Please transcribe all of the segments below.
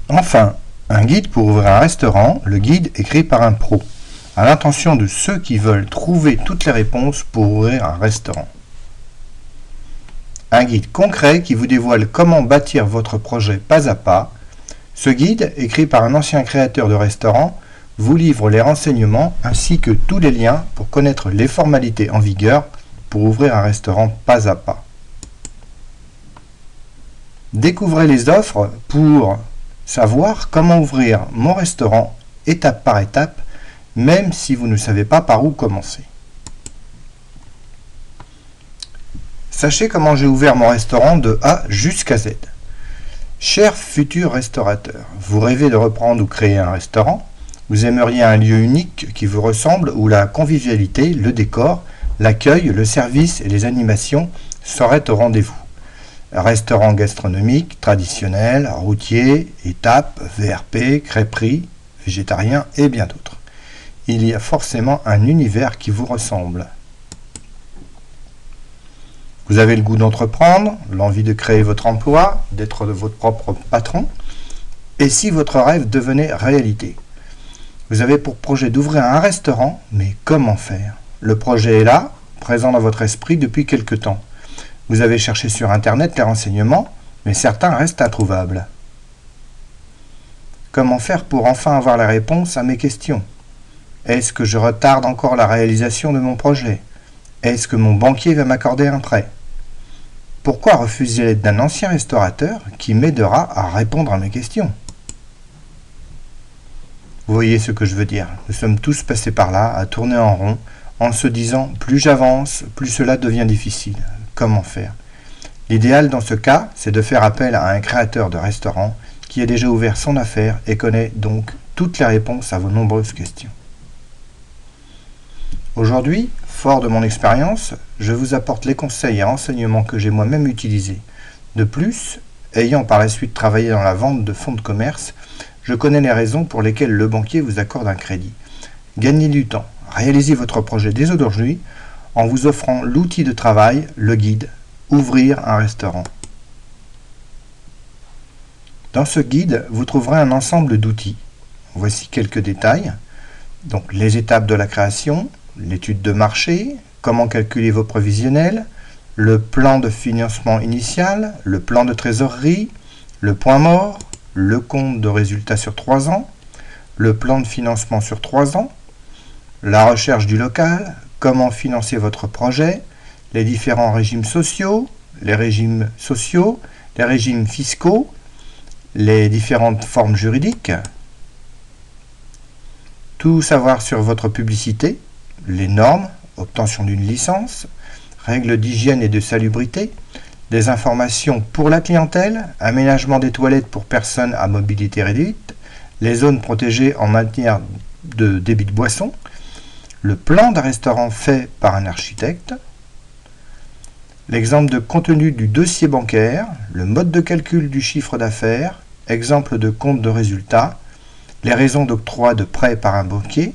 Enfin, un guide pour ouvrir un restaurant, le guide écrit par un pro, à l'intention de ceux qui veulent trouver toutes les réponses pour ouvrir un restaurant. Un guide concret qui vous dévoile comment bâtir votre projet pas à pas. Ce guide, écrit par un ancien créateur de restaurant, vous livre les renseignements ainsi que tous les liens pour connaître les formalités en vigueur pour ouvrir un restaurant pas à pas. Découvrez les offres pour savoir comment ouvrir mon restaurant étape par étape, même si vous ne savez pas par où commencer. Sachez comment j'ai ouvert mon restaurant de A jusqu'à Z. Chers futurs restaurateurs, vous rêvez de reprendre ou créer un restaurant? Vous aimeriez un lieu unique qui vous ressemble où la convivialité, le décor, l'accueil, le service et les animations seraient au rendez-vous. Restaurant gastronomique, traditionnel, routier, étape, VRP, crêperie, végétarien et bien d'autres. Il y a forcément un univers qui vous ressemble. Vous avez le goût d'entreprendre, l'envie de créer votre emploi, d'être votre propre patron. Et si votre rêve devenait réalité? Vous avez pour projet d'ouvrir un restaurant, mais comment faire? Le projet est là, présent dans votre esprit depuis quelque temps. Vous avez cherché sur Internet les renseignements, mais certains restent introuvables. Comment faire pour enfin avoir la réponse à mes questions? Est-ce que je retarde encore la réalisation de mon projet? Est-ce que mon banquier va m'accorder un prêt? Pourquoi refuser l'aide d'un ancien restaurateur qui m'aidera à répondre à mes questions? Vous voyez ce que je veux dire. Nous sommes tous passés par là, à tourner en rond, en se disant « plus j'avance, plus cela devient difficile ». Comment faire? L'idéal dans ce cas, c'est de faire appel à un créateur de restaurant qui a déjà ouvert son affaire et connaît donc toutes les réponses à vos nombreuses questions. Aujourd'hui, fort de mon expérience, je vous apporte les conseils et renseignements que j'ai moi-même utilisés. De plus, ayant par la suite travaillé dans la vente de fonds de commerce, je connais les raisons pour lesquelles le banquier vous accorde un crédit. Gagnez du temps, réalisez votre projet dès aujourd'hui en vous offrant l'outil de travail, le guide « Ouvrir un restaurant ». Dans ce guide, vous trouverez un ensemble d'outils. Voici quelques détails. Donc, les étapes de la création, l'étude de marché, comment calculer vos prévisionnels, le plan de financement initial, le plan de trésorerie, le point mort, le compte de résultats sur 3 ans, le plan de financement sur 3 ans, la recherche du local, comment financer votre projet, les différents régimes sociaux, les régimes fiscaux, les différentes formes juridiques, tout savoir sur votre publicité, les normes, obtention d'une licence, règles d'hygiène et de salubrité, des informations pour la clientèle, aménagement des toilettes pour personnes à mobilité réduite, les zones protégées en matière de débit de boissons, le plan d'un restaurant fait par un architecte, l'exemple de contenu du dossier bancaire, le mode de calcul du chiffre d'affaires, exemple de compte de résultats, les raisons d'octroi de prêt par un banquier,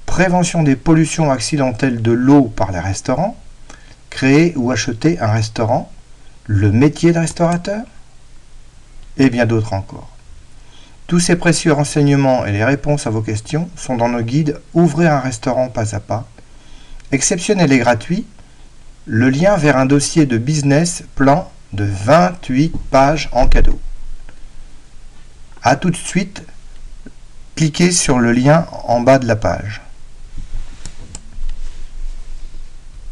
prévention des pollutions accidentelles de l'eau par les restaurants, créer ou acheter un restaurant, le métier de restaurateur, et bien d'autres encore. Tous ces précieux renseignements et les réponses à vos questions sont dans nos guides « Ouvrir un restaurant pas à pas ». Exceptionnel et gratuit, le lien vers un dossier de business plan de 28 pages en cadeau. A tout de suite, cliquez sur le lien en bas de la page.